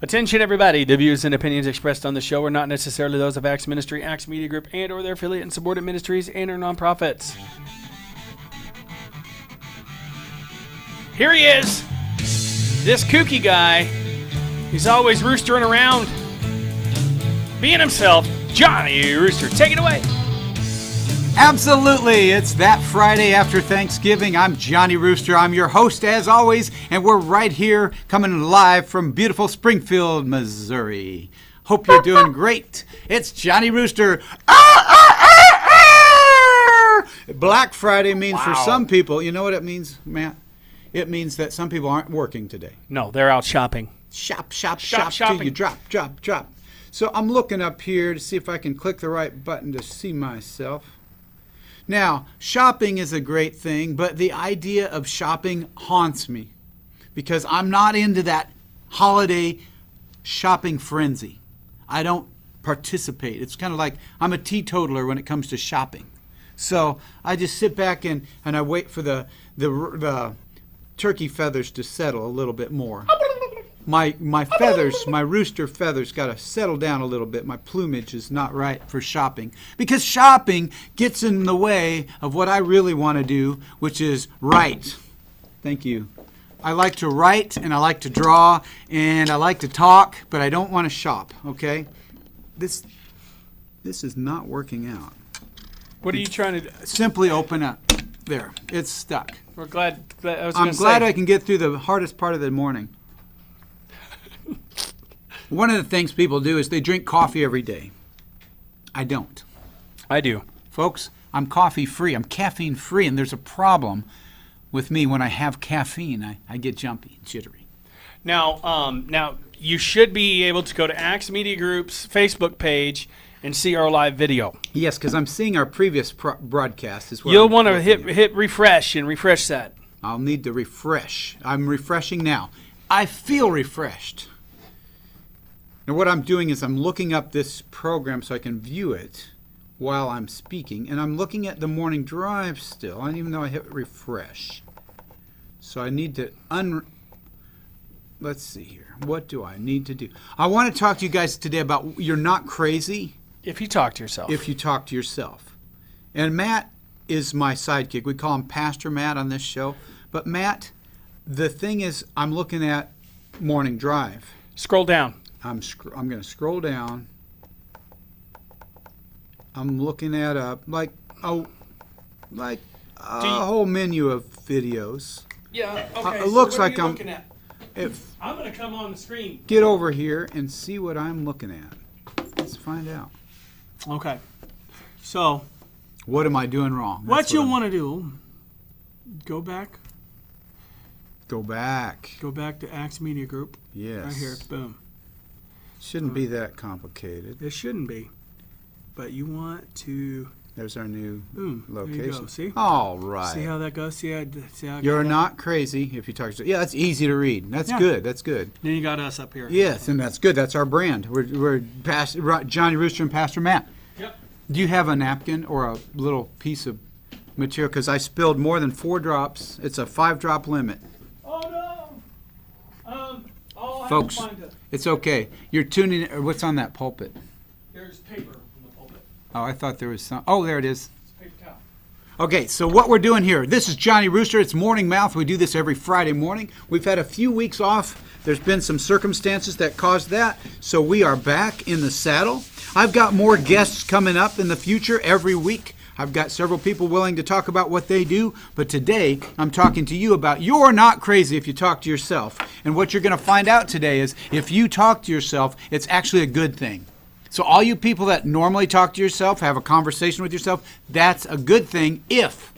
Attention, everybody. The views and opinions expressed on the show are not necessarily those of Acts Ministry, Acts Media Group, and or their affiliate and subordinate ministries and or nonprofits. Here he is. This kooky guy. He's always roostering around. Being himself, Johnny Rooster. Take it away. Absolutely. It's that Friday after Thanksgiving. I'm Johnny Rooster. I'm your host as always, and we're right here coming live from beautiful Springfield, Missouri. Hope you're doing great. It's Johnny Rooster. Black Friday means for some people, you know what it means, Matt? It means that some people aren't working today. No, they're out shopping. Shop shopping. till you drop. So I'm looking up here to see if I can click the right button to see myself. Now, shopping is a great thing, but the idea of shopping haunts me because I'm not into that holiday shopping frenzy. I don't participate. It's kind of like I'm a teetotaler when it comes to shopping. So I just sit back and I wait for the turkey feathers to settle a little bit more. My feathers, my rooster feathers got to settle down a little bit. My plumage is not right for shopping because shopping gets in the way of what I really want to do, which is write. Thank you. I like to write and I like to draw and I like to talk, but I don't want to shop, okay? This is not working out. What are you trying to do? Simply open up. There. It's stuck. We're glad I'm glad I can get through the hardest part of the morning. One of the things people do is they drink coffee every day. I don't. I do. Folks, I'm coffee free. I'm caffeine free, and there's a problem with me when I have caffeine. I get jumpy and jittery. Now you should be able to go to Acts Media Group's Facebook page and see our live video. Yes, because I'm seeing our previous broadcast as well. You'll want to hit refresh and refresh that. I'll need to refresh. I'm refreshing now. I feel refreshed. Now what I'm doing is I'm looking up this program so I can view it while I'm speaking. And I'm looking at the morning drive still, even though I hit refresh. So I need to let's see here. What do I need to do? I want to talk to you guys today about you're not crazy. If you talk to yourself. If you talk to yourself. And Matt is my sidekick. We call him Pastor Matt on this show. But Matt, the thing is, I'm looking at Morning Drive. Scroll down. I'm going to scroll down. I'm looking at a whole menu of videos. Yeah. Okay. It looks like I'm looking at. I'm going to come on the screen. Get over here and see what I'm looking at. Let's find out. Okay. So, what am I doing wrong? What you'll want to do, go back. Go back to Acts Media Group. Yes. Right here. Boom. Shouldn't be that complicated. It shouldn't be. But you want to... There's our new location. There you go. See? All right. See how that goes? See how You're not crazy if you talk to... Yeah, that's easy to read. That's good. That's good. Then you got us up here. Yes, and that's good. That's our brand. We're Johnny Rooster and Pastor Matt. Yep. Do you have a napkin or a little piece of material? Because I spilled more than 4 drops. It's a 5-drop limit. Oh, no. Folks, it's okay. You're tuning in. What's on that pulpit? There's paper on the pulpit. Oh, I thought there was some. Oh, there it is. It's a paper towel. Okay, so what we're doing here, this is Johnny Rooster. It's Morning Mouth. We do this every Friday morning. We've had a few weeks off. There's been some circumstances that caused that, so we are back in the saddle. I've got more guests coming up in the future every week. I've got several people willing to talk about what they do, but today I'm talking to you about you're not crazy if you talk to yourself. And what you're going to find out today is if you talk to yourself, it's actually a good thing. So all you people that normally talk to yourself, have a conversation with yourself, that's a good thing if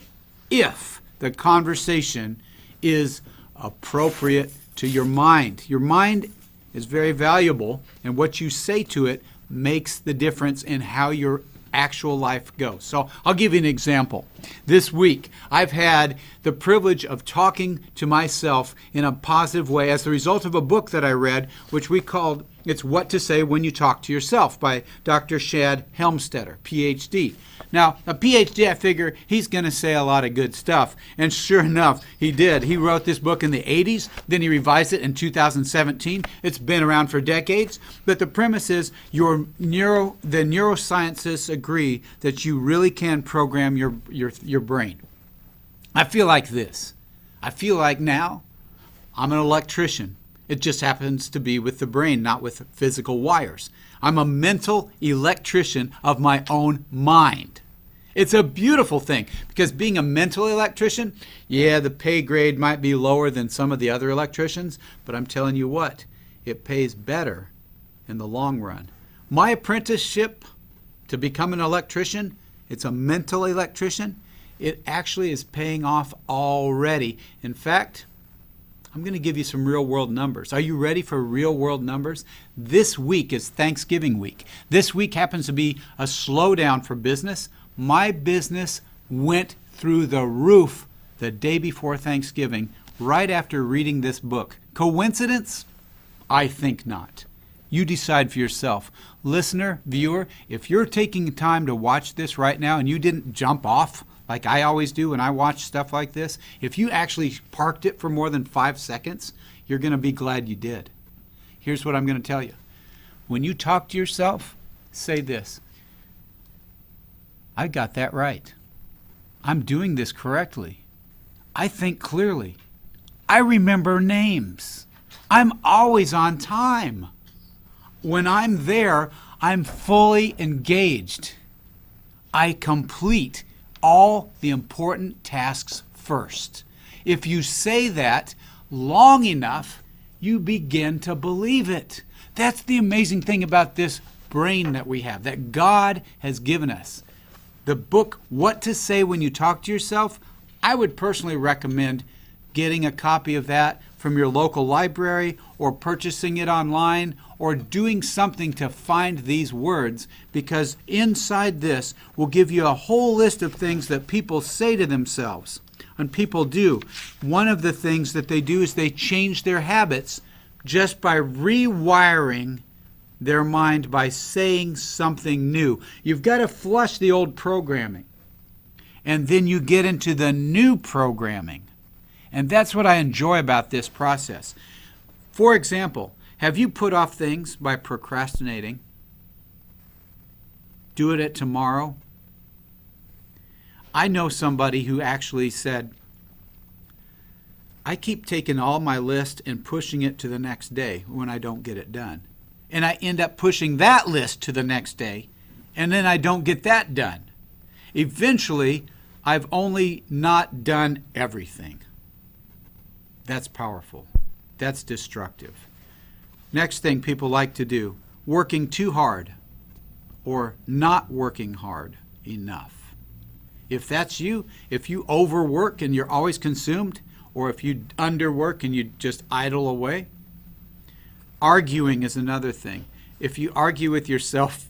the conversation is appropriate to your mind. Your mind is very valuable, and what you say to it makes the difference in how your actual life goes. So I'll give you an example. This week, I've had the privilege of talking to myself in a positive way as the result of a book that I read, which we called It's What to Say When You Talk to Yourself by Dr. Shad Helmstetter, Ph.D. Now, a PhD, I figure he's going to say a lot of good stuff. And sure enough, he did. He wrote this book in the 80s. Then he revised it in 2017. It's been around for decades. But the premise is the neuroscientists agree that you really can program your brain. I feel like this. I feel like now I'm an electrician. It just happens to be with the brain, not with physical wires. I'm a mental electrician of my own mind. It's a beautiful thing because being a mental electrician, yeah, the pay grade might be lower than some of the other electricians, but I'm telling you what, it pays better in the long run. My apprenticeship to become an electrician, it's a mental electrician, it actually is paying off already. In fact, I'm going to give you some real-world numbers. Are you ready for real-world numbers? This week is Thanksgiving week. This week happens to be a slowdown for business. My business went through the roof the day before Thanksgiving, right after reading this book. Coincidence? I think not. You decide for yourself. Listener, viewer, if you're taking time to watch this right now and you didn't jump off, like I always do when I watch stuff like this, if you actually parked it for more than 5 seconds, you're going to be glad you did. Here's what I'm going to tell you. When you talk to yourself, say this: I got that right. I'm doing this correctly. I think clearly. I remember names. I'm always on time. When I'm there, I'm fully engaged. I complete all the important tasks first. If you say that long enough, you begin to believe it. That's the amazing thing about this brain that we have, that God has given us. The book, What to Say When You Talk to Yourself, I would personally recommend getting a copy of that from your local library or purchasing it online or doing something to find these words, because inside this will give you a whole list of things that people say to themselves. And people do. One of the things that they do is they change their habits just by rewiring their mind by saying something new. You've got to flush the old programming, and then you get into the new programming. And that's what I enjoy about this process. For example, have you put off things by procrastinating? Do it at tomorrow. I know somebody who actually said, I keep taking all my list and pushing it to the next day when I don't get it done. And I end up pushing that list to the next day, and then I don't get that done. Eventually, I've only not done everything. That's powerful. That's destructive. Next thing people like to do, working too hard or not working hard enough. If that's you, if you overwork and you're always consumed, or if you underwork and you just idle away. Arguing is another thing. If you argue with yourself,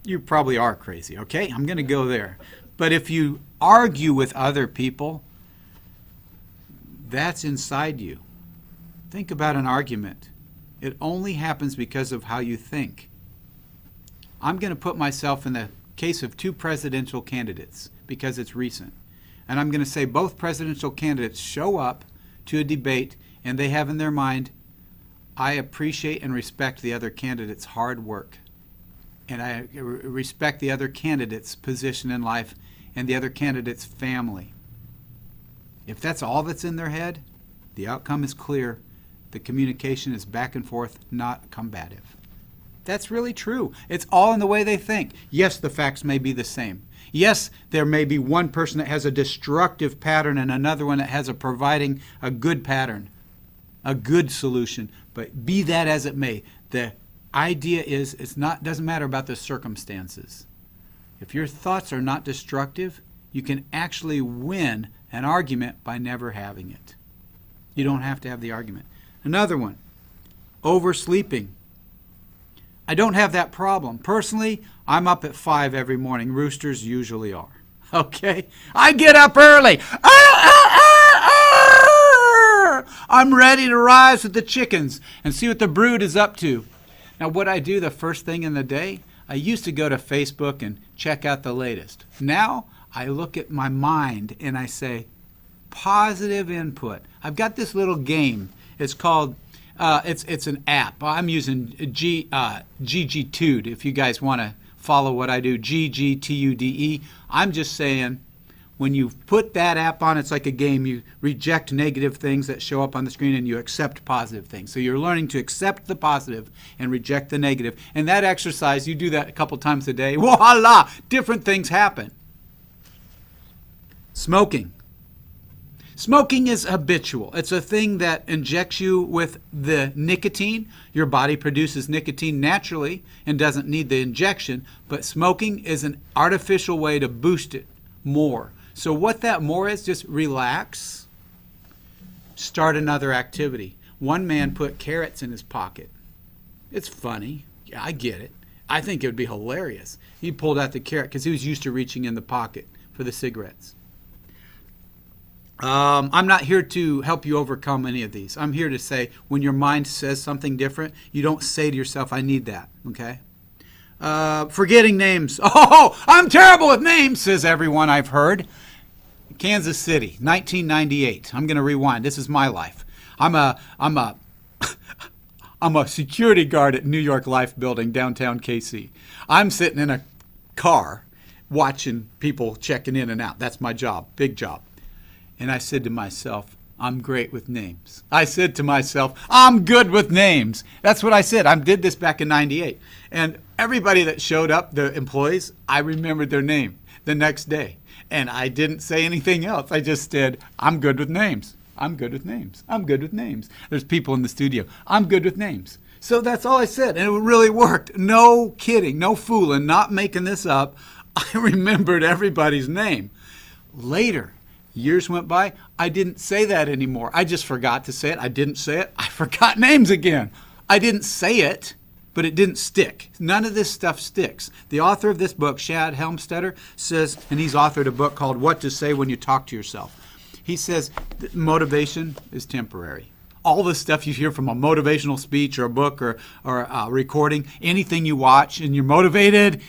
you probably are crazy, okay? I'm going to go there. But if you argue with other people, that's inside you. Think about an argument. It only happens because of how you think. I'm going to put myself in the case of 2 presidential candidates because it's recent. And I'm going to say both presidential candidates show up to a debate and they have in their mind, I appreciate and respect the other candidate's hard work. And I respect the other candidate's position in life and the other candidate's family. If that's all that's in their head, the outcome is clear. The communication is back and forth, not combative. That's really true. It's all in the way they think. Yes, the facts may be the same. Yes, there may be one person that has a destructive pattern and another one that has a providing a good pattern, a good solution. But be that as it may, the idea is doesn't matter about the circumstances. If your thoughts are not destructive, you can actually win an argument by never having it. You don't have to have the argument. Another one, oversleeping. I don't have that problem. Personally, I'm up at 5 every morning. Roosters usually are. Okay? I get up early. I'm ready to rise with the chickens and see what the brood is up to. Now, what I do the first thing in the day, I used to go to Facebook and check out the latest. Now, I look at my mind and I say, positive input. I've got this little game. It's called, it's an app. I'm using GGTude if you guys want to follow what I do, GGTUDE. I'm just saying, when you put that app on, it's like a game. You reject negative things that show up on the screen and you accept positive things. So you're learning to accept the positive and reject the negative. And that exercise, you do that a couple times a day. Voila! Different things happen. Smoking. Smoking is habitual. It's a thing that injects you with the nicotine. Your body produces nicotine naturally and doesn't need the injection, but smoking is an artificial way to boost it more. So what that more is, just relax, start another activity. One man put carrots in his pocket. It's funny. Yeah, I get it. I think it would be hilarious. He pulled out the carrot because he was used to reaching in the pocket for the cigarettes. I'm not here to help you overcome any of these. I'm here to say when your mind says something different, you don't say to yourself, I need that, okay? Forgetting names. Oh, I'm terrible with names, says everyone I've heard. Kansas City, 1998. I'm going to rewind. This is my life. I'm a security guard at New York Life Building, downtown KC. I'm sitting in a car watching people checking in and out. That's my job, big job. And I said to myself, I'm great with names. I said to myself, I'm good with names. That's what I said. I did this back in 98. And everybody that showed up, the employees, I remembered their name the next day. And I didn't say anything else. I just said, I'm good with names. I'm good with names. I'm good with names. There's people in the studio. I'm good with names. So that's all I said. And it really worked. No kidding, no fooling, not making this up. I remembered everybody's name. Later, years went by, I didn't say that anymore. I just forgot to say it. I didn't say it. I forgot names again. I didn't say it, but it didn't stick. None of this stuff sticks. The author of this book, Shad Helmstetter, says, and he's authored a book called What to Say When You Talk to Yourself. He says that motivation is temporary. All the stuff you hear from a motivational speech or a book or a recording, anything you watch and you're motivated,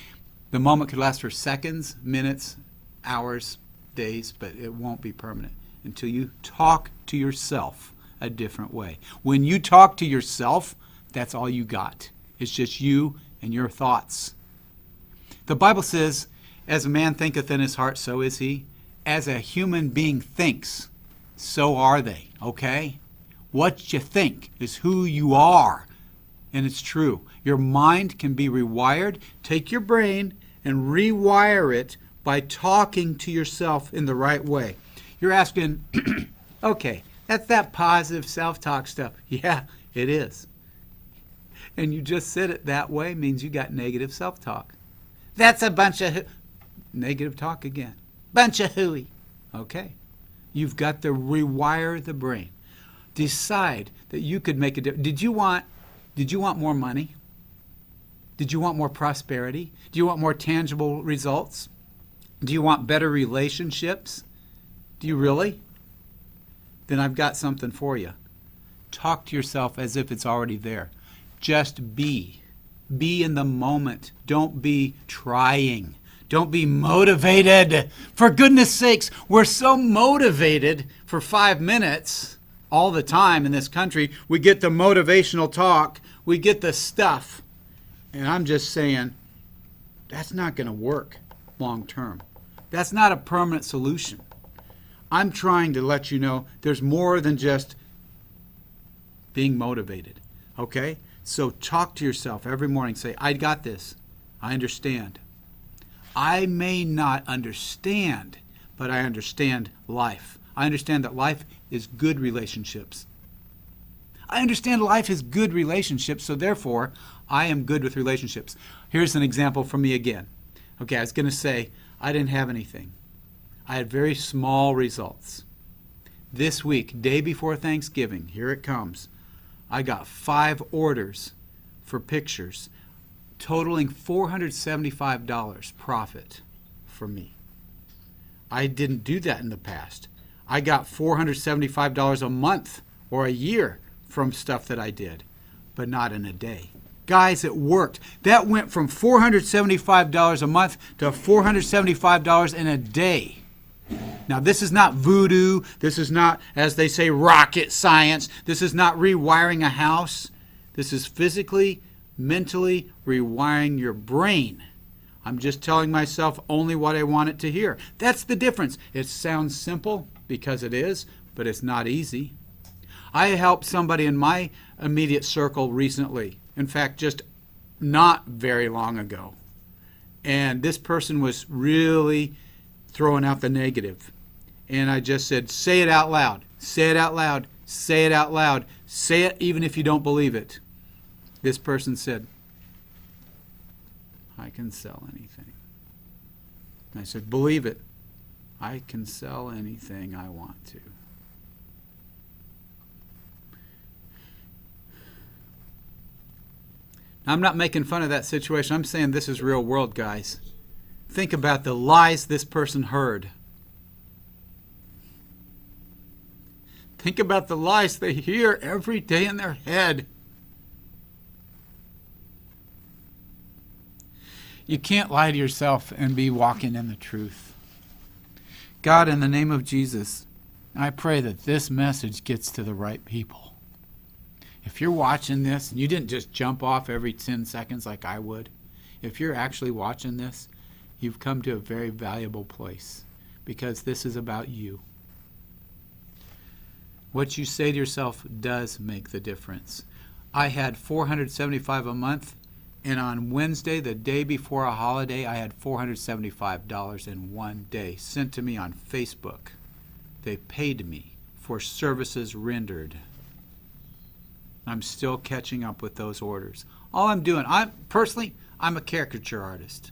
the moment could last for seconds, minutes, hours, days, but it won't be permanent until you talk to yourself a different way. When you talk to yourself, that's all you got. It's just you and your thoughts. The Bible says, as a man thinketh in his heart, so is he. As a human being thinks, so are they, okay? What you think is who you are, and it's true. Your mind can be rewired. Take your brain and rewire it by talking to yourself in the right way. You're asking, okay, that's that positive self-talk stuff. Yeah, it is. And you just said it that way means you got negative self-talk. That's a bunch of negative talk again. Bunch of hooey. Okay. You've got to rewire the brain. Decide that you could make a difference. Did you want more money? Did you want more prosperity? Do you want more tangible results? Do you want better relationships? Do you really? Then I've got something for you. Talk to yourself as if it's already there. Just be. Be in the moment. Don't be trying. Don't be motivated. For goodness sakes, we're so motivated for 5 minutes all the time in this country. We get the motivational talk. We get the stuff. And I'm just saying, that's not going to work long term. That's not a permanent solution. I'm trying to let you know there's more than just being motivated. Okay? So talk to yourself every morning. Say, I got this. I understand. I may not understand, but I understand life. I understand that life is good relationships. I understand life is good relationships, so therefore, I am good with relationships. Here's an example from me again. Okay, I was going to say, I didn't have anything. I had very small results. This week, day before Thanksgiving, here it comes. I got 5 orders for pictures, totaling $475 profit for me. I didn't do that in the past. I got $475 a month or a year from stuff that I did, but not in a day. Guys, it worked. That went from $475 a month to $475 in a day. Now, this is not voodoo. This is not, as they say, rocket science. This is not rewiring a house. This is physically, mentally rewiring your brain. I'm just telling myself only what I want it to hear. That's the difference. It sounds simple because it is, but it's not easy. I helped somebody in my immediate circle recently. In fact, just not very long ago. And this person was really throwing out the negative. And I just said, say it out loud. Say it out loud. Say it out loud. Say it even if you don't believe it. This person said, I can sell anything. And I said, believe it. I can sell anything I want to. Now, I'm not making fun of that situation. I'm saying this is real world, guys. Think about the lies this person heard. Think about the lies they hear every day in their head. You can't lie to yourself and be walking in the truth. God, in the name of Jesus, I pray that this message gets to the right people. If you're watching this, and you didn't just jump off every 10 seconds like I would, if you're actually watching this, you've come to a very valuable place because this is about you. What you say to yourself does make the difference. I had $475 a month, and on Wednesday, the day before a holiday, I had $475 in one day sent to me on Facebook. They paid me for services rendered. I'm still catching up with those orders. All I'm doing, I'm a caricature artist.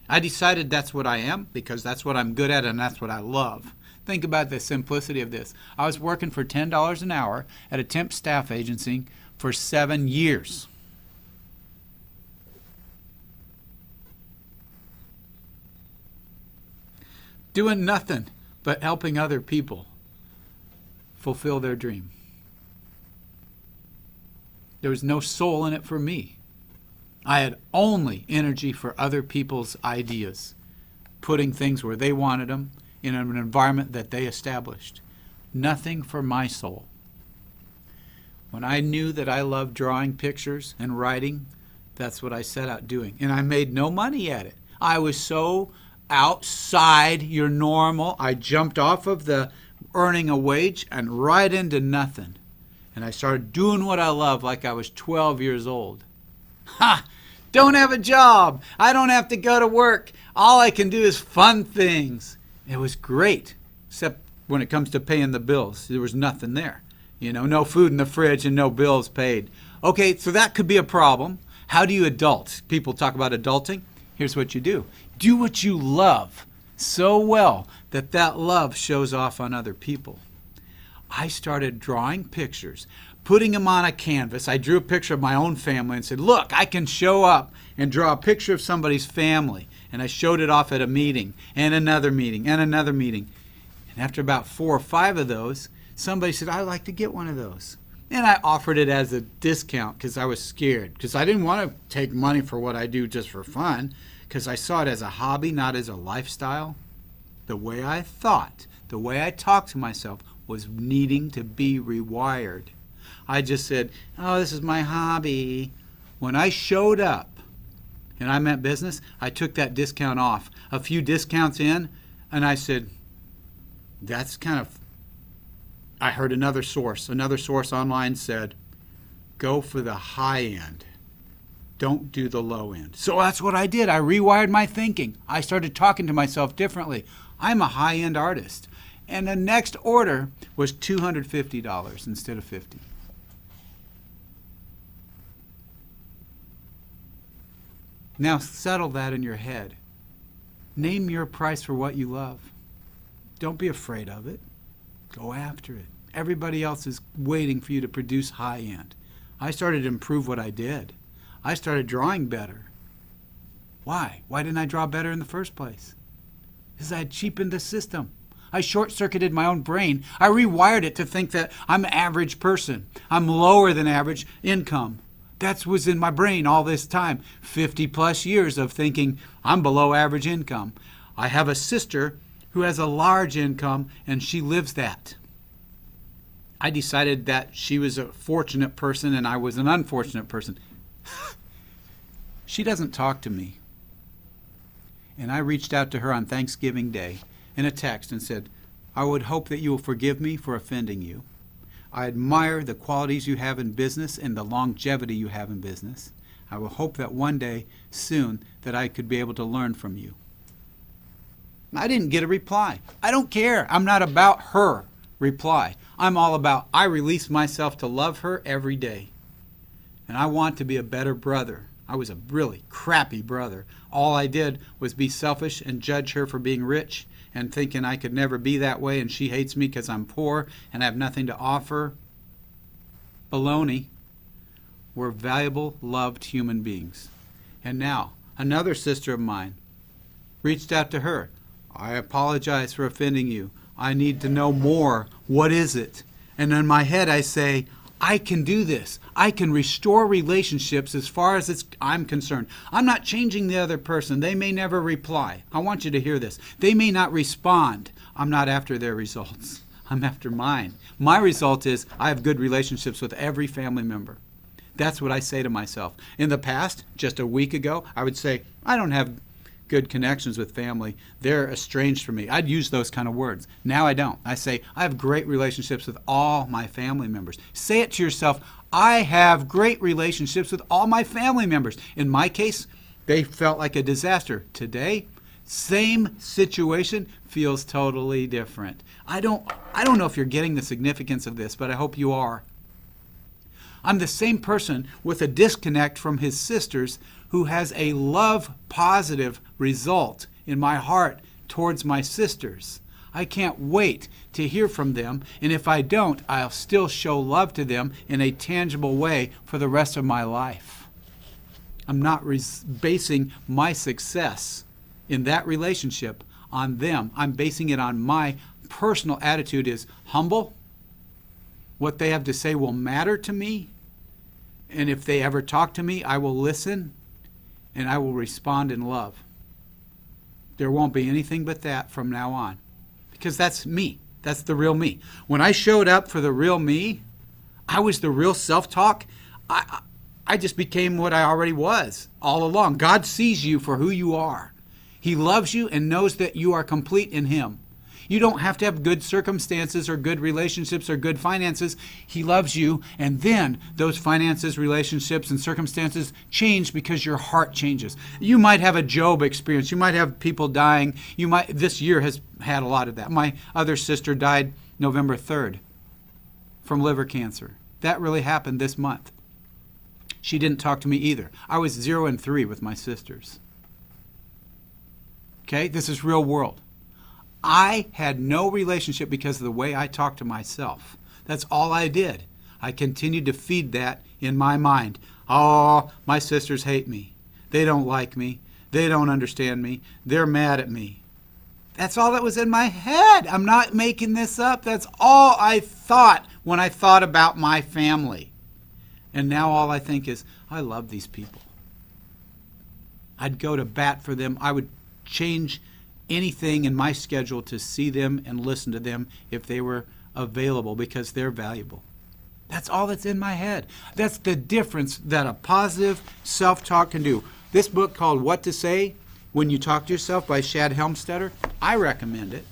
I decided that's what I am because that's what I'm good at and that's what I love. Think about the simplicity of this. I was working for $10 an hour at a temp staff agency for 7 years. Doing nothing but helping other people fulfill their dream. There was no soul in it for me. I had only energy for other people's ideas, putting things where they wanted them in an environment that they established. Nothing for my soul. When I knew that I loved drawing pictures and writing, that's what I set out doing. And I made no money at it. I was so outside your normal. I jumped off of the earning a wage and right into nothing. And I started doing what I love like I was 12 years old. Ha! Don't have a job. I don't have to go to work. All I can do is fun things. It was great, except when it comes to paying the bills. There was nothing there. You know, no food in the fridge and no bills paid. Okay, so that could be a problem. How do you adult? People talk about adulting. Here's what you do. Do what you love so well that that love shows off on other people. I started drawing pictures, putting them on a canvas. I drew a picture of my own family and said, look, I can show up and draw a picture of somebody's family. And I showed it off at a meeting and another meeting and another meeting. And after about 4 or 5 of those, somebody said, I'd like to get one of those. And I offered it as a discount because I was scared, because I didn't want to take money for what I do just for fun, because I saw it as a hobby, not as a lifestyle. The way I thought, the way I talked to myself was needing to be rewired. I just said, oh, this is my hobby. When I showed up and I meant business, I took that discount off. A few discounts in, and I said, that's kind of, I heard another source online said, go for the high end. Don't do the low end. So that's what I did. I rewired my thinking. I started talking to myself differently. I'm a high-end artist. And the next order was $250 instead of $50. Now settle that in your head. Name your price for what you love. Don't be afraid of it. Go after it. Everybody else is waiting for you to produce high-end. I started to improve what I did. I started drawing better. Why? Why didn't I draw better in the first place? is I had cheapened the system. I short-circuited my own brain. I rewired it to think that I'm an average person. I'm lower than average income. That was in my brain all this time. 50 plus years of thinking I'm below average income. I have a sister who has a large income, and she lives that. I decided that she was a fortunate person and I was an unfortunate person. She doesn't talk to me. And I reached out to her on Thanksgiving Day in a text and said, I would hope that you will forgive me for offending you. I admire the qualities you have in business and the longevity you have in business. I will hope that one day, soon, that I could be able to learn from you. I didn't get a reply. I don't care. I'm not about her reply. I'm all about I release myself to love her every day. And I want to be a better brother. I was a really crappy brother. All I did was be selfish and judge her for being rich and thinking I could never be that way and she hates me because I'm poor and I have nothing to offer. Baloney. We're valuable, loved human beings. And now, another sister of mine reached out to her. I apologize for offending you. I need to know more. What is it? And in my head I say, I can do this. I can restore relationships as far as I'm concerned. I'm not changing the other person. They may never reply. I want you to hear this. They may not respond. I'm not after their results. I'm after mine. My result is I have good relationships with every family member. That's what I say to myself. In the past, just a week ago, I would say, I don't have good connections with family. They're estranged from me. I'd use those kind of words. Now I don't. I say, I have great relationships with all my family members. Say it to yourself, I have great relationships with all my family members. In my case, they felt like a disaster. Today, same situation feels totally different. I don't know if you're getting the significance of this, but I hope you are. I'm the same person with a disconnect from his sisters who has a love-positive result in my heart towards my sisters. I can't wait to hear from them, and if I don't, I'll still show love to them in a tangible way for the rest of my life. I'm not basing my success in that relationship on them. I'm basing it on my personal attitude is humble. What they have to say will matter to me, and if they ever talk to me, I will listen. And I will respond in love. There won't be anything but that from now on. Because that's me. That's the real me. When I showed up for the real me, I was the real self-talk. I just became what I already was all along. God sees you for who you are. He loves you and knows that you are complete in Him. You don't have to have good circumstances or good relationships or good finances. He loves you, and then those finances, relationships, and circumstances change because your heart changes. You might have a Job experience. You might have people dying. This year has had a lot of that. My other sister died November 3rd from liver cancer. That really happened this month. She didn't talk to me either. I was 0 and 3 with my sisters. Okay, this is real world. I had no relationship because of the way I talked to myself. That's all I did. I continued to feed that in my mind. Oh, my sisters hate me. They don't like me. They don't understand me. They're mad at me. That's all that was in my head. I'm not making this up. That's all I thought when I thought about my family. And now all I think is, I love these people. I'd go to bat for them. I would change anything in my schedule to see them and listen to them if they were available because they're valuable. That's all that's in my head. That's the difference that a positive self-talk can do. This book called What to Say When You Talk to Yourself by Shad Helmstetter, I recommend it.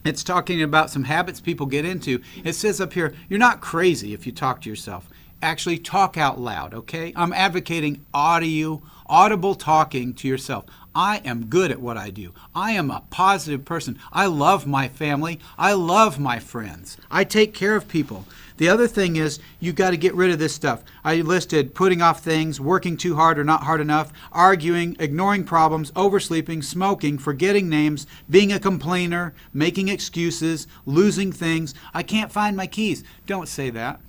It's talking about some habits people get into. It says up here, you're not crazy if you talk to yourself. Actually, talk out loud, okay? I'm advocating audible talking to yourself. I am good at what I do. I am a positive person. I love my family. I love my friends. I take care of people. The other thing is you got to get rid of this stuff. I listed putting off things, working too hard or not hard enough, arguing, ignoring problems, oversleeping, smoking, forgetting names, being a complainer, making excuses, losing things. I can't find my keys. Don't say that.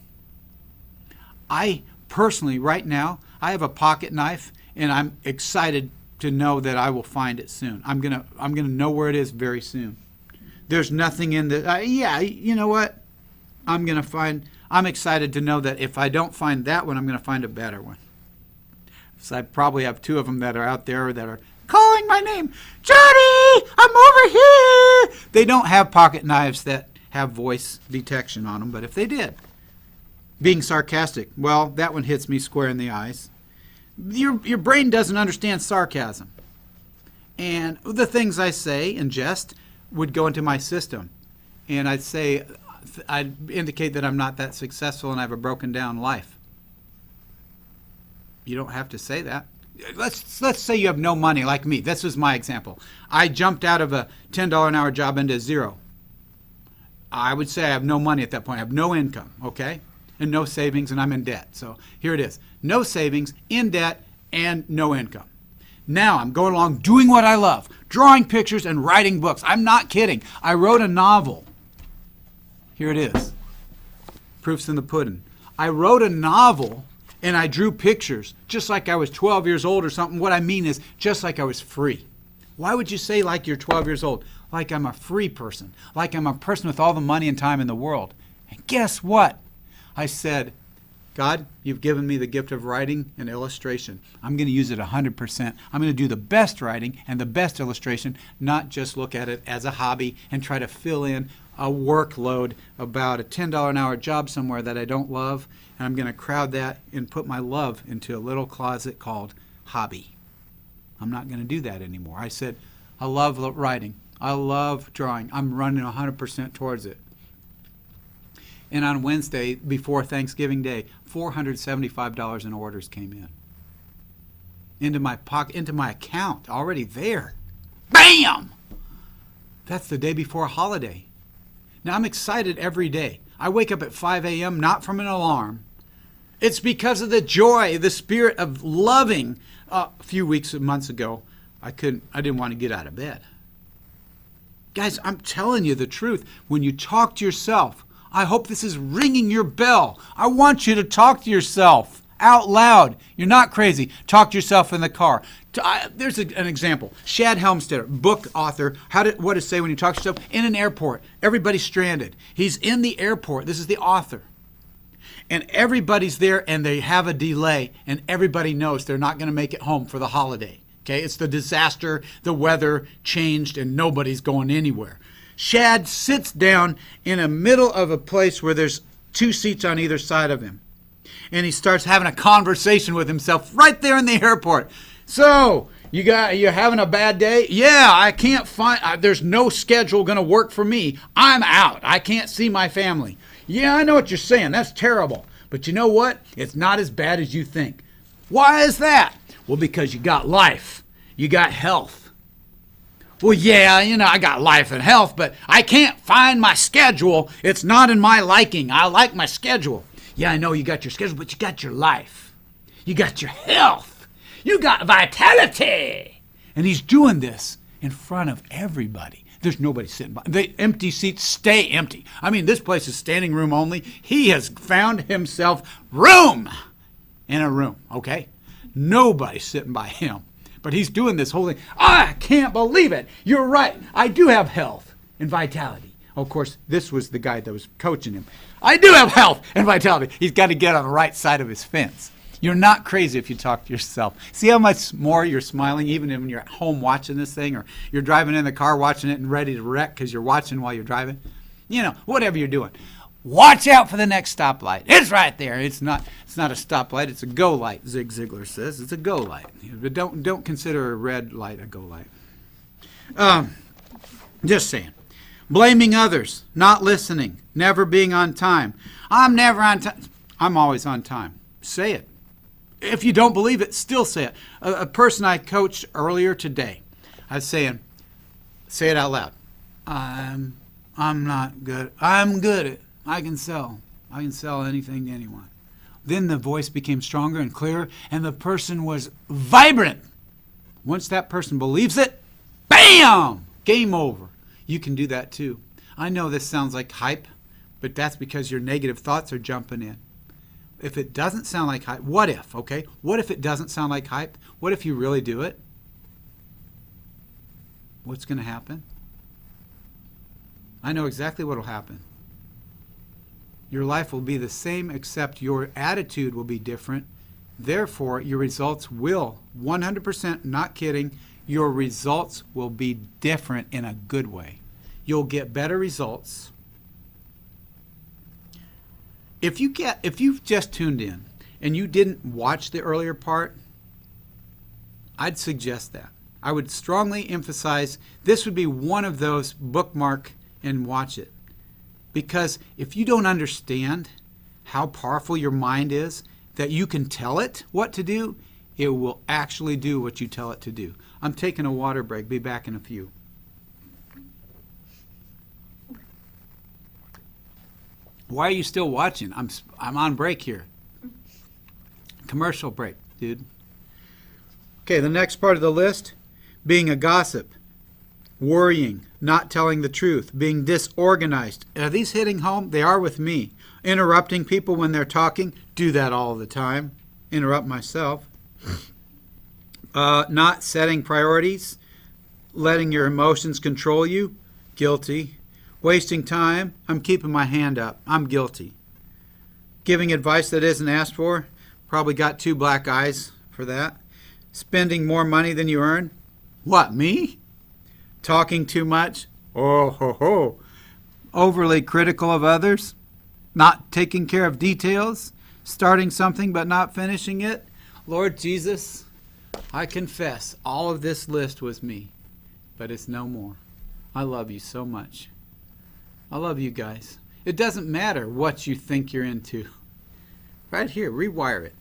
I personally, right now, I have a pocket knife and I'm excited to know that I will find it soon. I'm gonna know where it is very soon. There's nothing in the you know what? I'm excited to know that if I don't find that one, I'm gonna find a better one. So I probably have 2 of them that are out there that are calling my name. Johnny, I'm over here. They don't have pocket knives that have voice detection on them, but if they did, being sarcastic, well, that one hits me square in the eyes. Your brain doesn't understand sarcasm. And the things I say in jest would go into my system. And I'd indicate that I'm not that successful and I have a broken down life. You don't have to say that. Let's say you have no money like me. This was my example. I jumped out of a $10 an hour job into zero. I would say I have no money at that point. I have no income, okay? And no savings, and I'm in debt. So here it is. No savings, in debt, and no income. Now I'm going along doing what I love, drawing pictures and writing books. I'm not kidding. I wrote a novel. Here it is. Proof's in the pudding. I wrote a novel and I drew pictures just like I was 12 years old or something. What I mean is just like I was free. Why would you say like you're 12 years old? Like I'm a free person. Like I'm a person with all the money and time in the world. And guess what? I said, God, you've given me the gift of writing and illustration. I'm going to use it 100%. I'm going to do the best writing and the best illustration, not just look at it as a hobby and try to fill in a workload about a $10 an hour job somewhere that I don't love. And I'm going to crowd that and put my love into a little closet called hobby. I'm not going to do that anymore. I said, I love writing. I love drawing. I'm running 100% towards it. And on Wednesday, before Thanksgiving Day, $475 in orders came in. Into my pocket, into my account, already there. Bam! That's the day before a holiday. Now, I'm excited every day. I wake up at 5 a.m., not from an alarm. It's because of the joy, the spirit of loving. A few months ago, I didn't want to get out of bed. Guys, I'm telling you the truth. When you talk to yourself, I hope this is ringing your bell. I want you to talk to yourself out loud. You're not crazy. Talk to yourself in the car. There's an example. Shad Helmstetter, book author. What to say when you talk to yourself? In an airport. Everybody's stranded. He's in the airport. This is the author. And everybody's there and they have a delay. And everybody knows they're not going to make it home for the holiday. Okay? It's the disaster. The weather changed and nobody's going anywhere. Shad sits down in the middle of a place where there's 2 seats on either side of him. And he starts having a conversation with himself right there in the airport. So, you're having a bad day? Yeah, I can't find, there's no schedule going to work for me. I'm out. I can't see my family. Yeah, I know what you're saying. That's terrible. But you know what? It's not as bad as you think. Why is that? Well, because you got life. You got health. Well, yeah, I got life and health, but I can't find my schedule. It's not in my liking. I like my schedule. Yeah, I know you got your schedule, but you got your life. You got your health. You got vitality. And he's doing this in front of everybody. There's nobody sitting by. The empty seats stay empty. I mean, this place is standing room only. He has found himself room in a room, okay? Nobody's sitting by him. But he's doing this whole thing. I can't believe it. You're right. I do have health and vitality. Of course, this was the guy that was coaching him. I do have health and vitality. He's got to get on the right side of his fence. You're not crazy if you talk to yourself. See how much more you're smiling even when you're at home watching this thing, or you're driving in the car watching it and ready to wreck because you're watching while you're driving? Whatever you're doing. Watch out for the next stoplight. It's right there. It's not a stoplight. It's a go light. Zig Ziglar says it's a go light. But don't consider a red light a go light. Just saying. Blaming others, not listening, never being on time. I'm never on time. I'm always on time. Say it. If you don't believe it, still say it. A person I coached earlier today, I was saying, say it out loud. I'm not good. I'm good at it. I can sell anything to anyone. Then the voice became stronger and clearer, and the person was vibrant. Once that person believes it, bam! Game over. You can do that too. I know this sounds like hype, but that's because your negative thoughts are jumping in. If it doesn't sound like hype, what if, okay? What if it doesn't sound like hype? What if you really do it? what's going to happen? I know exactly what will happen. Your life will be the same, except your attitude will be different. Therefore, your results will, 100%, not kidding, your results will be different in a good way. You'll get better results. If you've just tuned in and you didn't watch the earlier part, I'd suggest that. I would strongly emphasize this would be one of those, bookmark and watch it. Because if you don't understand how powerful your mind is, that you can tell it what to do, it will actually do what you tell it to do. I'm taking a water break. Be back in a few. Why are you still watching? I'm on break here. Commercial break, dude. Okay, the next part of the list, being a gossip, worrying, not telling the truth, being disorganized. Are these hitting home? They are with me. Interrupting people when they're talking. Do that all the time. Interrupt myself. Not setting priorities. Letting your emotions control you. Guilty. Wasting time. I'm keeping my hand up. I'm guilty. Giving advice that isn't asked for. Probably got 2 black eyes for that. Spending more money than you earn. What, me? Talking too much. Oh, ho, ho. Overly critical of others. Not taking care of details. Starting something but not finishing it. Lord Jesus, I confess all of this list was me, but it's no more. I love you so much. I love you guys. It doesn't matter what you think you're into. Right here, rewire it.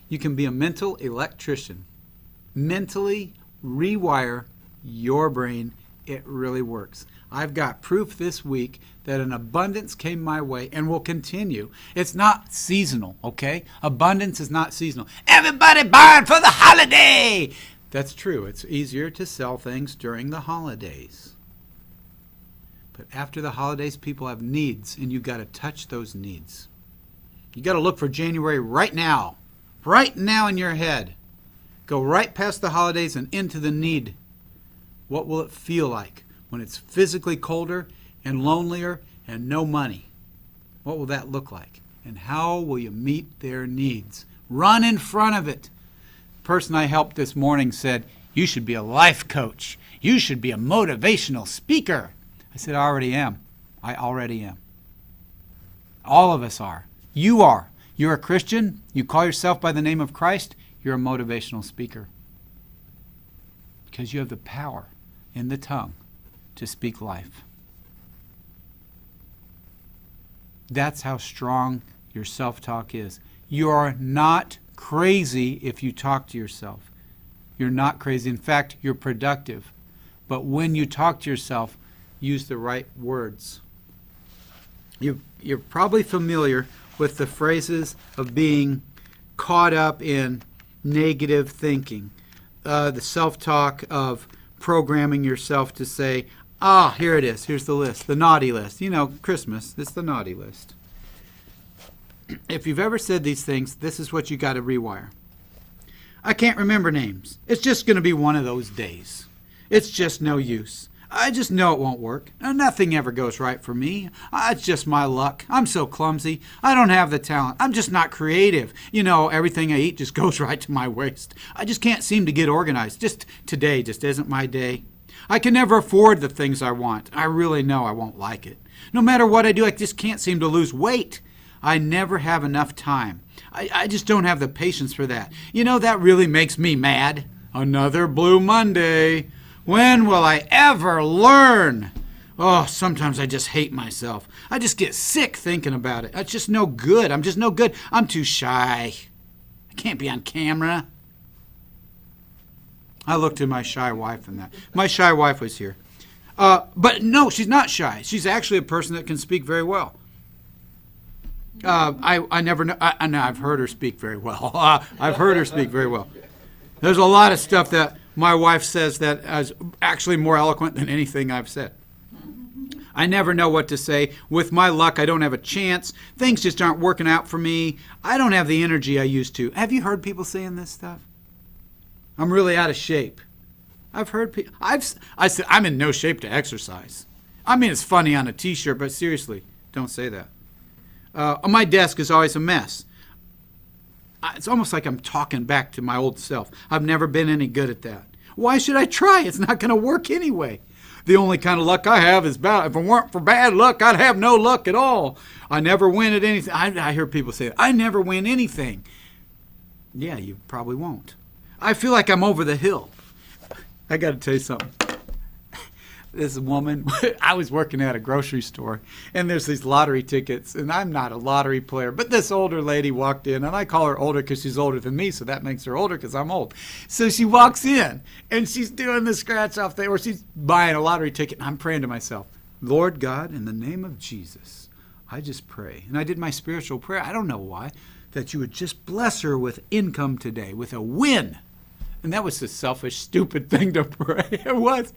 You can be a mental electrician. Mentally rewire your brain. It really works. I've got proof this week that an abundance came my way and will continue. It's not seasonal, okay? Abundance is not seasonal. Everybody buying for the holiday! That's true. It's easier to sell things during the holidays. But after the holidays, people have needs, and you've got to touch those needs. You got to look for January right now. Right now in your head. Go right past the holidays and into the need. What will it feel like when it's physically colder and lonelier and no money? What will that look like? And how will you meet their needs? Run in front of it. The person I helped this morning said, you should be a life coach. You should be a motivational speaker. I said, I already am. I already am. All of us are. You are. You're a Christian. You call yourself by the name of Christ. You're a motivational speaker. Because you have the power in the tongue to speak life. That's how strong your self-talk is. You're not crazy if you talk to yourself. You're not crazy. In fact, you're productive. But when you talk to yourself, use the right words. You're probably familiar with the phrases of being caught up in negative thinking. The self-talk of programming yourself to say, here it is. Here's the list. The naughty list. You know, Christmas. It's the naughty list. If you've ever said these things, this is what you got to rewire. I can't remember names. It's just going to be one of those days. It's just no use. I just know it won't work. Nothing ever goes right for me. It's just my luck. I'm so clumsy. I don't have the talent. I'm just not creative. You know, everything I eat just goes right to my waist. I just can't seem to get organized. Just today just isn't my day. I can never afford the things I want. I really know I won't like it. No matter what I do, I just can't seem to lose weight. I never have enough time. I just don't have the patience for that. You know, that really makes me mad. Another Blue Monday. When will I ever learn? Oh, sometimes I just hate myself. I just get sick thinking about it. It's just no good. I'm just no good. I'm too shy. I can't be on camera. I looked at my shy wife in that. My shy wife was here. But no, she's not shy. She's actually a person that can speak very well. I never know. I've heard her speak very well. I've heard her speak very well. There's a lot of stuff that my wife says that is actually more eloquent than anything I've said. I never know what to say. With my luck, I don't have a chance. Things just aren't working out for me. I don't have the energy I used to. Have you heard people saying this stuff? I'm really out of shape. I've heard people. I said I'm in no shape to exercise. I mean, it's funny on a T-shirt, but seriously, don't say that. My desk is always a mess. It's almost like I'm talking back to my old self. I've never been any good at that. Why should I try? It's not going to work anyway. The only kind of luck I have is bad. If it weren't for bad luck, I'd have no luck at all. I never win at anything. I hear people say, I never win anything. Yeah, you probably won't. I feel like I'm over the hill. I got to tell you something. This woman, I was working at a grocery store, and there's these lottery tickets, and I'm not a lottery player, but this older lady walked in, and I call her older because she's older than me, so that makes her older because I'm old. So she walks in, and she's doing the scratch off thing, or she's buying a lottery ticket, and I'm praying to myself, Lord God, in the name of Jesus, I just pray. And I did my spiritual prayer, I don't know why, that you would just bless her with income today, with a win. And that was a selfish, stupid thing to pray. It was.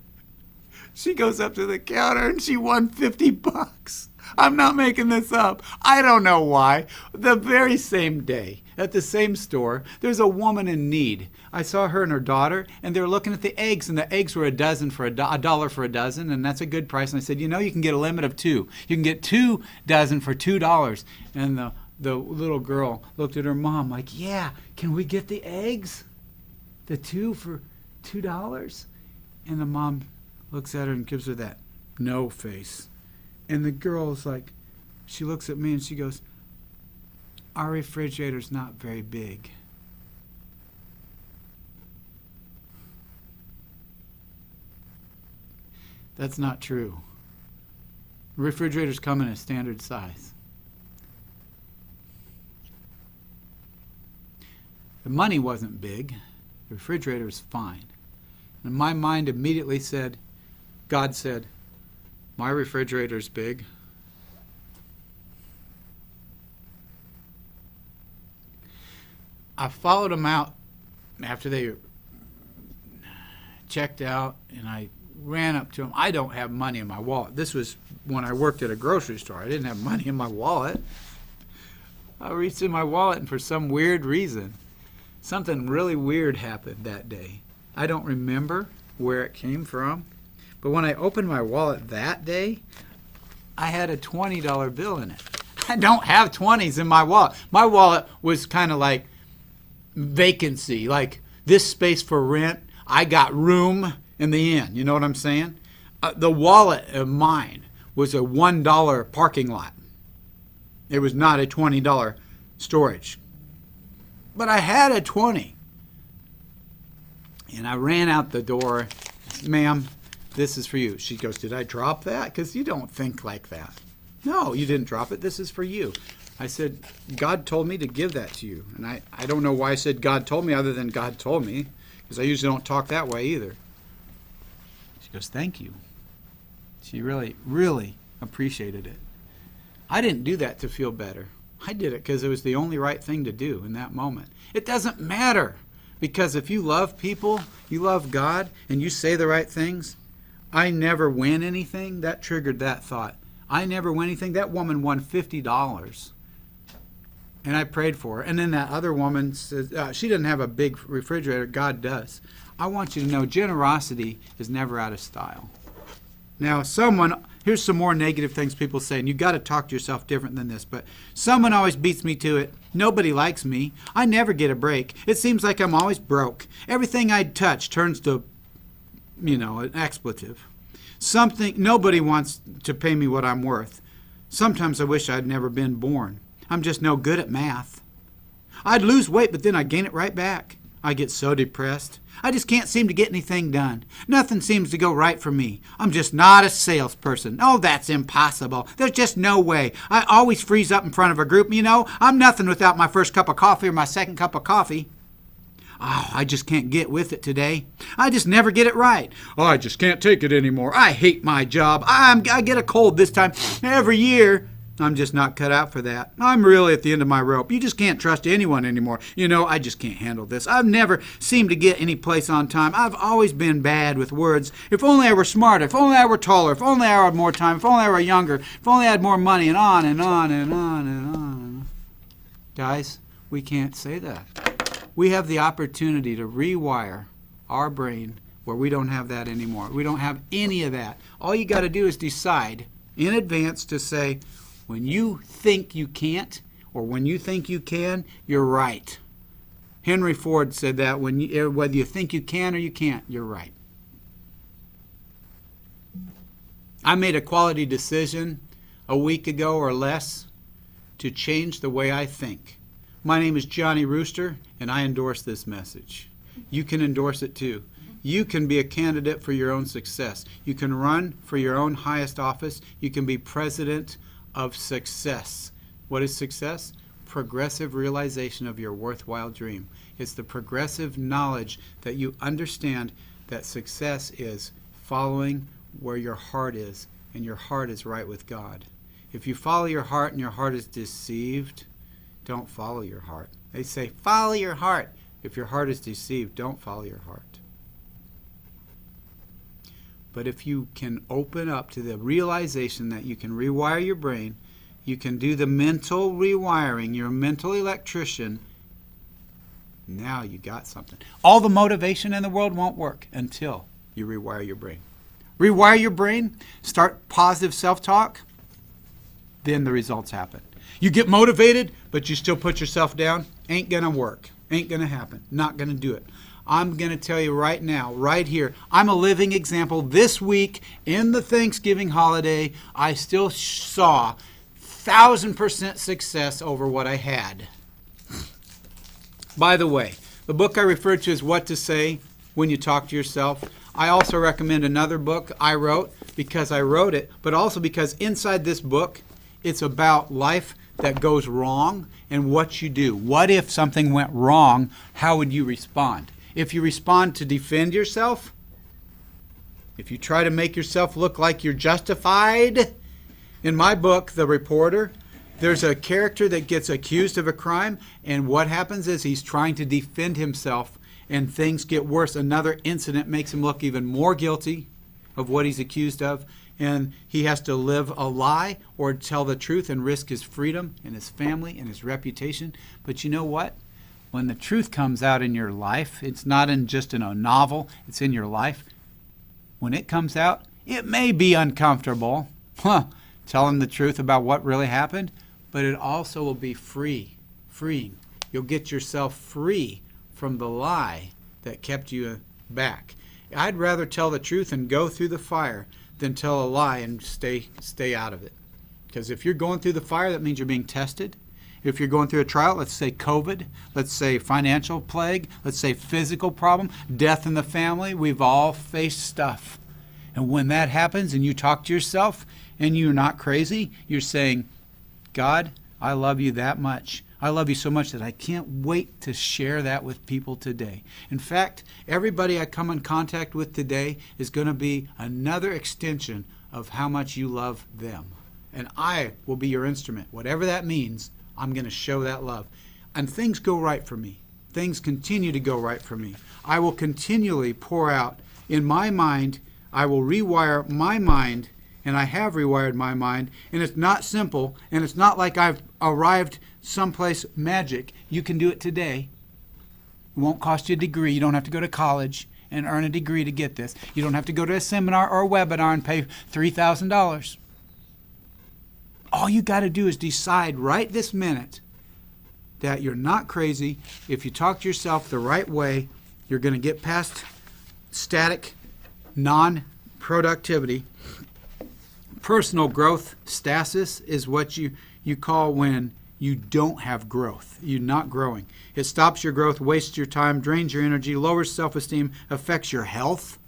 She goes up to the counter and she won $50. I'm not making this up. I don't know why. The very same day, at the same store, there's a woman in need. I saw her and her daughter, and they were looking at the eggs, and the eggs were a dozen for $1 for a dozen, and that's a good price. And I said, you know, you can get a limit of 2. You can get 2 dozen for $2. And the little girl looked at her mom like, yeah, can we get the eggs? The 2 for $2? And the mom looks at her and gives her that no face. And the girl's like, she looks at me and she goes, our refrigerator's not very big. That's not true. Refrigerators come in a standard size. The money wasn't big. The refrigerator was fine. And my mind immediately said, God said, my refrigerator's big. I followed them out after they checked out, and I ran up to them. I don't have money in my wallet. This was when I worked at a grocery store. I didn't have money in my wallet. I reached in my wallet, and for some weird reason, something really weird happened that day. I don't remember where it came from. But when I opened my wallet that day, I had a $20 bill in it. I don't have 20s in my wallet. My wallet was kind of like vacancy, like this space for rent. I got room in the inn. You know what I'm saying? The wallet of mine was a $1 parking lot. It was not a $20 storage. But I had a 20. And I ran out the door. Ma'am, this is for you. She goes, did I drop that? Because you don't think like that. No, you didn't drop it. This is for you. I said, God told me to give that to you. And I don't know why I said God told me other than God told me, because I usually don't talk that way either. She goes, thank you. She really, really appreciated it. I didn't do that to feel better. I did it because it was the only right thing to do in that moment. It doesn't matter, because if you love people, you love God, and you say the right things, I never win anything. That triggered that thought. I never win anything. That woman won $50. And I prayed for her. And then that other woman says, she doesn't have a big refrigerator. God does. I want you to know generosity is never out of style. Now, here's some more negative things people say, and you've got to talk to yourself different than this, but someone always beats me to it. Nobody likes me. I never get a break. It seems like I'm always broke. Everything I touch turns to an expletive. Nobody wants to pay me what I'm worth. Sometimes I wish I'd never been born. I'm just no good at math. I'd lose weight, but then I'd gain it right back. I get so depressed. I just can't seem to get anything done. Nothing seems to go right for me. I'm just not a salesperson. Oh, that's impossible. There's just no way. I always freeze up in front of a group. I'm nothing without my first cup of coffee or my second cup of coffee. Oh, I just can't get with it today. I just never get it right. Oh, I just can't take it anymore. I hate my job. I get a cold this time every year. I'm just not cut out for that. I'm really at the end of my rope. You just can't trust anyone anymore. I just can't handle this. I've never seemed to get any place on time. I've always been bad with words. If only I were smarter. If only I were taller. If only I had more time. If only I were younger. If only I had more money, and on and on and on and on. Guys, we can't say that. We have the opportunity to rewire our brain where we don't have that anymore. We don't have any of that. All you got to do is decide in advance to say, when you think you can't or when you think you can, you're right. Henry Ford said that whether you think you can or you can't, you're right. I made a quality decision a week ago or less to change the way I think. My name is Johnny Rooster, and I endorse this message. You can endorse it too. You can be a candidate for your own success. You can run for your own highest office. You can be president of success. What is success? Progressive realization of your worthwhile dream. It's the progressive knowledge that you understand that success is following where your heart is, and your heart is right with God. If you follow your heart and your heart is deceived, don't follow your heart. They say, follow your heart. If your heart is deceived, don't follow your heart. But if you can open up to the realization that you can rewire your brain, you can do the mental rewiring, you're a mental electrician, now you got something. All the motivation in the world won't work until you rewire your brain. Rewire your brain, start positive self-talk, then the results happen. You get motivated, but you still put yourself down, ain't going to work, ain't going to happen, not going to do it. I'm going to tell you right now, right here, I'm a living example. This week in the Thanksgiving holiday, I still saw 1,000% success over what I had. By the way, the book I referred to is What to Say When You Talk to Yourself. I also recommend another book I wrote because I wrote it, but also because inside this book, it's about life that goes wrong and what you do. What if something went wrong? How would you respond? If you respond to defend yourself, if you try to make yourself look like you're justified, in my book, The Reporter, there's a character that gets accused of a crime, and what happens is he's trying to defend himself, and things get worse. Another incident makes him look even more guilty of what he's accused of, and he has to live a lie or tell the truth and risk his freedom and his family and his reputation. But you know what? When the truth comes out in your life, it's not just in a novel, it's in your life. When it comes out, it may be uncomfortable, telling the truth about what really happened, but it also will be freeing. You'll get yourself free from the lie that kept you back. I'd rather tell the truth and go through the fire than tell a lie and stay out of it. Because if you're going through the fire, that means you're being tested. If you're going through a trial, let's say COVID, let's say financial plague, let's say physical problem, death in the family, we've all faced stuff. And when that happens and you talk to yourself and you're not crazy, you're saying, God, I love you that much. I love you so much that I can't wait to share that with people today. In fact, everybody I come in contact with today is going to be another extension of how much you love them. And I will be your instrument. Whatever that means, I'm going to show that love. And things go right for me. Things continue to go right for me. I will continually pour out in my mind. I will rewire my mind, and I have rewired my mind. And it's not simple, and it's not like I've arrived someplace magic. You can do it today. It won't cost you a degree. You don't have to go to college and earn a degree to get this. You don't have to go to a seminar or a webinar and pay $3,000. All you got to do is decide right this minute that you're not crazy. If you talk to yourself the right way, you're going to get past static non-productivity. Personal growth stasis is what you call when you don't have growth. You're not growing. It stops your growth, wastes your time, drains your energy, lowers self-esteem, affects your health,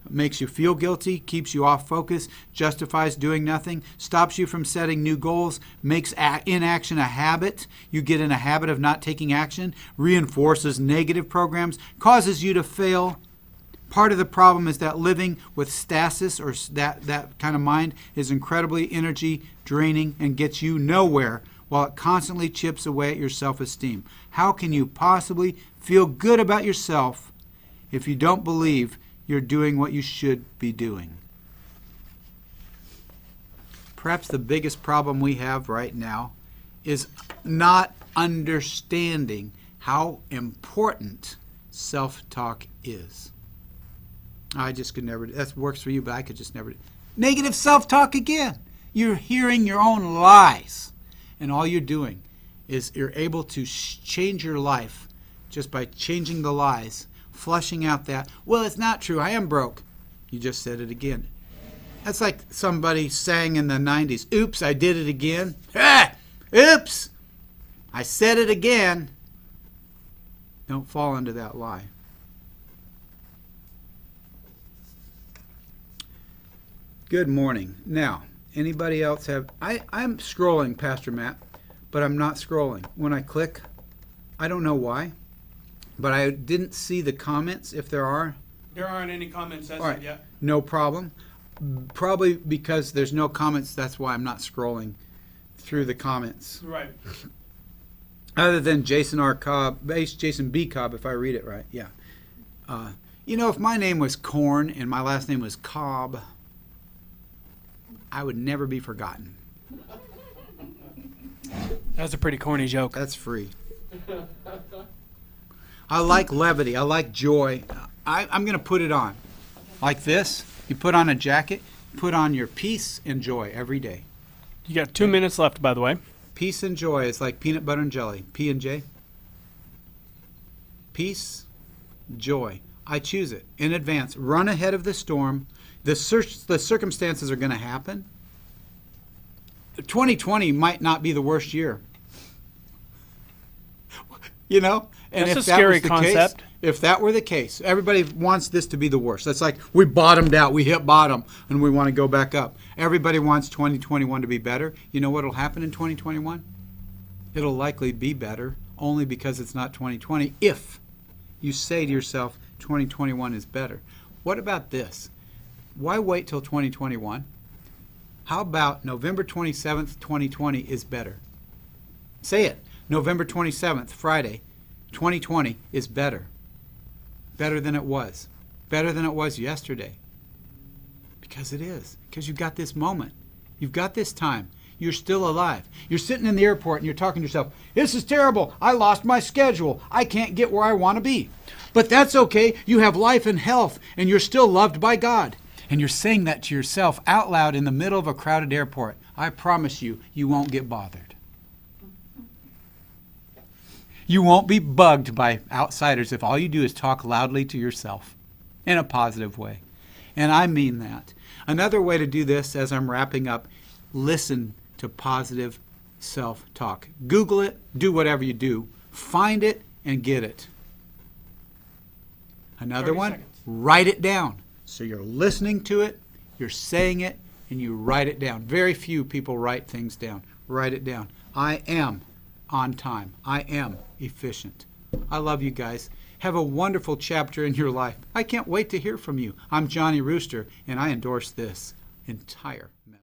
makes you feel guilty, keeps you off focus, justifies doing nothing, stops you from setting new goals, makes inaction a habit. You get in a habit of not taking action, reinforces negative programs, causes you to fail. Part of the problem is that living with stasis or that kind of mind is incredibly energy draining and gets you nowhere while it constantly chips away at your self-esteem. How can you possibly feel good about yourself if you don't believe you're doing what you should be doing? Perhaps the biggest problem we have right now is not understanding how important self-talk is. I just could never. That works for you, but I could just never. Negative self-talk again. You're hearing your own lies. And all you're doing is you're able to change your life just by changing the lies, flushing out that, well, it's not true, I am broke. You just said it again. That's like somebody sang in the 90s, oops, I did it again. Ah! Oops, I said it again. Don't fall into that lie. Good morning. Now, anybody else have... I'm scrolling, Pastor Matt, but I'm not scrolling. When I click, I don't know why, but I didn't see the comments, if there are. There aren't any comments as All of right, yet. no problem. Probably because there's no comments, that's why I'm not scrolling through the comments. Right. Other than Jason R. Cobb, Jason B. Cobb, if I read it right, yeah. If my name was Korn and my last name was Cobb, I would never be forgotten. That's a pretty corny joke. That's free. I like levity. I like joy. I'm going to put it on. Like this. You put on a jacket, put on your peace and joy every day. You got 2 minutes left, by the way. Peace and joy is like peanut butter and jelly. P&J. Peace, joy. I choose it in advance. Run ahead of the storm. The circumstances are going to happen. 2020 might not be the worst year. And That's if a that scary was the concept. Case, if that were the case, everybody wants this to be the worst. That's like we bottomed out, we hit bottom, and we want to go back up. Everybody wants 2021 to be better. You know what will happen in 2021? It'll likely be better, only because it's not 2020. If you say to yourself, 2021 is better. What about this? Why wait till 2021? How about November 27th, 2020 is better? Say it. November 27th, Friday, 2020 is better. Better than it was. Better than it was yesterday. Because it is. Because you've got this moment. You've got this time. You're still alive. You're sitting in the airport and you're talking to yourself, this is terrible. I lost my schedule. I can't get where I want to be. But that's okay. You have life and health and you're still loved by God. And you're saying that to yourself out loud in the middle of a crowded airport. I promise you, you won't get bothered. You won't be bugged by outsiders if all you do is talk loudly to yourself in a positive way. And I mean that. Another way to do this, as I'm wrapping up, listen to positive self-talk. Google it, do whatever you do. Find it and get it. Another one, seconds. Write it down. So you're listening to it, you're saying it, and you write it down. Very few people write things down. Write it down. I am on time. I am efficient. I love you guys. Have a wonderful chapter in your life. I can't wait to hear from you. I'm Johnny Rooster, and I endorse this entire message.